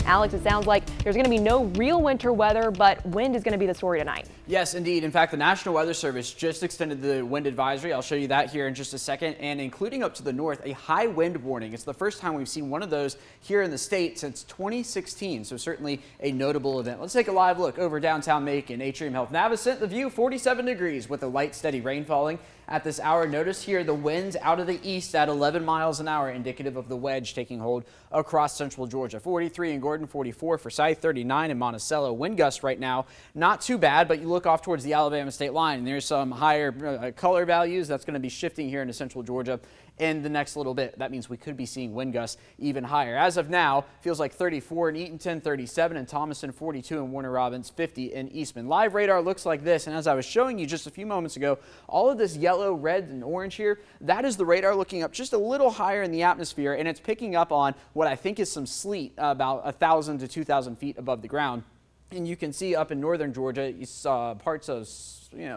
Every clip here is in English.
Alex, it sounds like there's going to be no real winter weather, but wind is going to be the story tonight. Yes, indeed. In fact, the National Weather Service just extended the wind advisory. I'll show you that here in just a second. And including up to the north, a high wind warning. It's the first time we've seen one of those here in the state since 2016. So certainly a notable event. Let's take a live look over downtown Macon. Atrium Health Navicent, the view 47 degrees with a light steady rain falling at this hour. Notice here the winds out of the east at 11 miles an hour, indicative of the wedge taking hold across central Georgia. 43 in Gordon, 44 for Forsyth, 39 in Monticello. Wind gust right now, not too bad, but you look off towards the Alabama state line and there's some higher color values. That's going to be shifting here into central Georgia in the next little bit. That means we could be seeing wind gusts even higher. As of now, feels like 34 in Eatonton, 37 in Thomaston, 42 in Warner Robins, 50 in Eastman. Live radar looks like this, and as I was showing you just a few moments ago, all of this yellow, red, and orange here, that is the radar looking up just a little higher in the atmosphere, and it's picking up on what I think is some sleet about 1,000 to 2,000 feet above the ground. And you can see up in northern Georgia, you saw parts of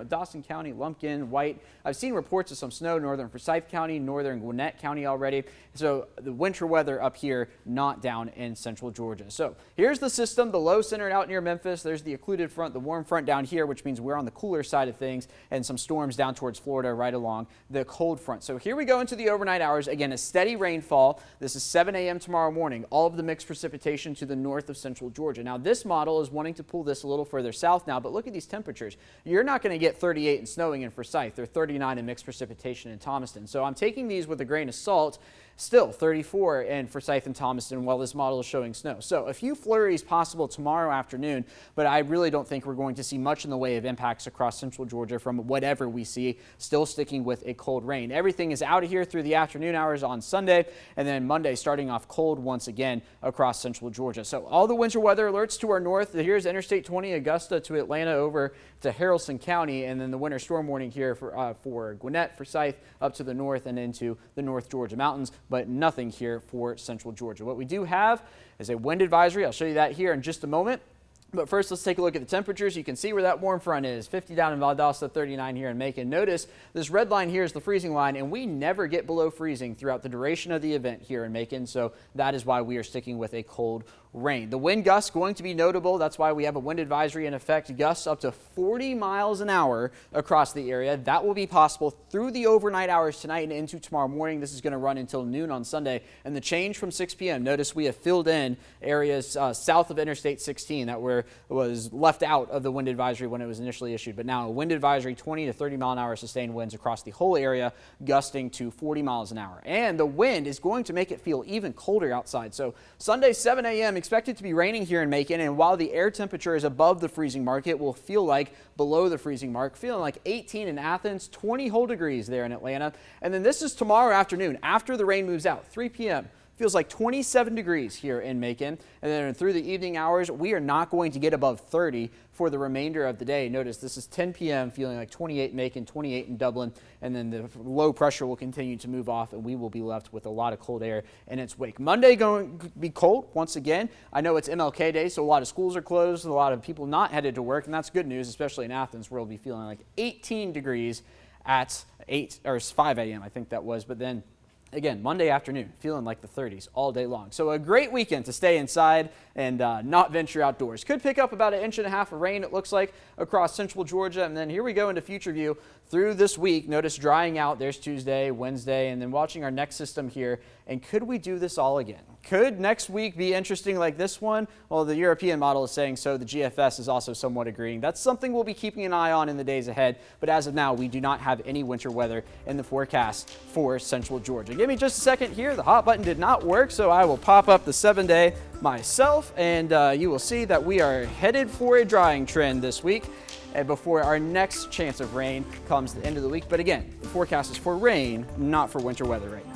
Dawson County, Lumpkin, White. I've seen reports of some snow northern Forsyth County, northern Gwinnett County already. So the winter weather up here, not down in central Georgia. So here's the system, the low centered out near Memphis. There's the occluded front, the warm front down here, which means we're on the cooler side of things, and some storms down towards Florida right along the cold front. So here we go into the overnight hours. Again, a steady rainfall. This is 7 a.m. tomorrow morning. All of the mixed precipitation to the north of central Georgia. Now this model is wanting to pull this a little further south now, but look at these temperatures. You're not going to get 38 and snowing in Forsyth. They're 39 in mixed precipitation in Thomaston. So I'm taking these with a grain of salt. Still 34 in Forsyth and Thomaston while this model is showing snow. So a few flurries possible tomorrow afternoon, but I really don't think we're going to see much in the way of impacts across central Georgia from whatever we see. Still sticking with a cold rain. Everything is out of here through the afternoon hours on Sunday, and then Monday starting off cold once again across central Georgia. So all the winter weather alerts to our north. Here's Interstate 20 Augusta to Atlanta over to Haralson County, and then the winter storm warning here for Gwinnett, Forsyth up to the north and into the North Georgia mountains, but nothing here for central Georgia. What we do have is a wind advisory. I'll show you that here in just a moment. But first, let's take a look at the temperatures. You can see where that warm front is. 50 down in Valdosta, 39 here in Macon. Notice this red line here is the freezing line, and we never get below freezing throughout the duration of the event here in Macon. So that is why we are sticking with a cold rain. The wind gusts going to be notable. That's why we have a wind advisory in effect. Gusts up to 40 miles an hour across the area. That will be possible through the overnight hours tonight and into tomorrow morning. This is going to run until noon on Sunday. And the change from 6 p.m. Notice we have filled in areas south of Interstate 16 that was left out of the wind advisory when it was initially issued. But now a wind advisory, 20 to 30 mile an hour sustained winds across the whole area, gusting to 40 miles an hour. And the wind is going to make it feel even colder outside. So Sunday, 7 a.m. expected to be raining here in Macon, and while the air temperature is above the freezing mark, it will feel like below the freezing mark, feeling like 18 in Athens, 20 whole degrees there in Atlanta. And then this is tomorrow afternoon after the rain moves out, 3 p.m. Feels like 27 degrees here in Macon. And then through the evening hours, we are not going to get above 30 for the remainder of the day. Notice this is 10 p.m. feeling like 28 in Macon, 28 in Dublin, and then the low pressure will continue to move off and we will be left with a lot of cold air in its wake. Monday going to be cold once again. I know it's MLK Day, so a lot of schools are closed, a lot of people not headed to work, and that's good news, especially in Athens where we'll be feeling like 18 degrees at 5 a.m. I think that was, but then again, Monday afternoon, feeling like the 30s all day long. So a great weekend to stay inside and not venture outdoors. Could pick up about 1.5 inches of rain, it looks like, across central Georgia. And then here we go into future view through this week. Notice drying out. There's Tuesday, Wednesday, and then watching our next system here. And could we do this all again? Could next week be interesting like this one? Well, the European model is saying so. The GFS is also somewhat agreeing. That's something we'll be keeping an eye on in the days ahead. But as of now, we do not have any winter weather in the forecast for central Georgia. Give me just a second here. The hot button did not work, so I will pop up the 7-day myself, and you will see that we are headed for a drying trend this week and before our next chance of rain comes the end of the week. But again, the forecast is for rain, not for winter weather right now.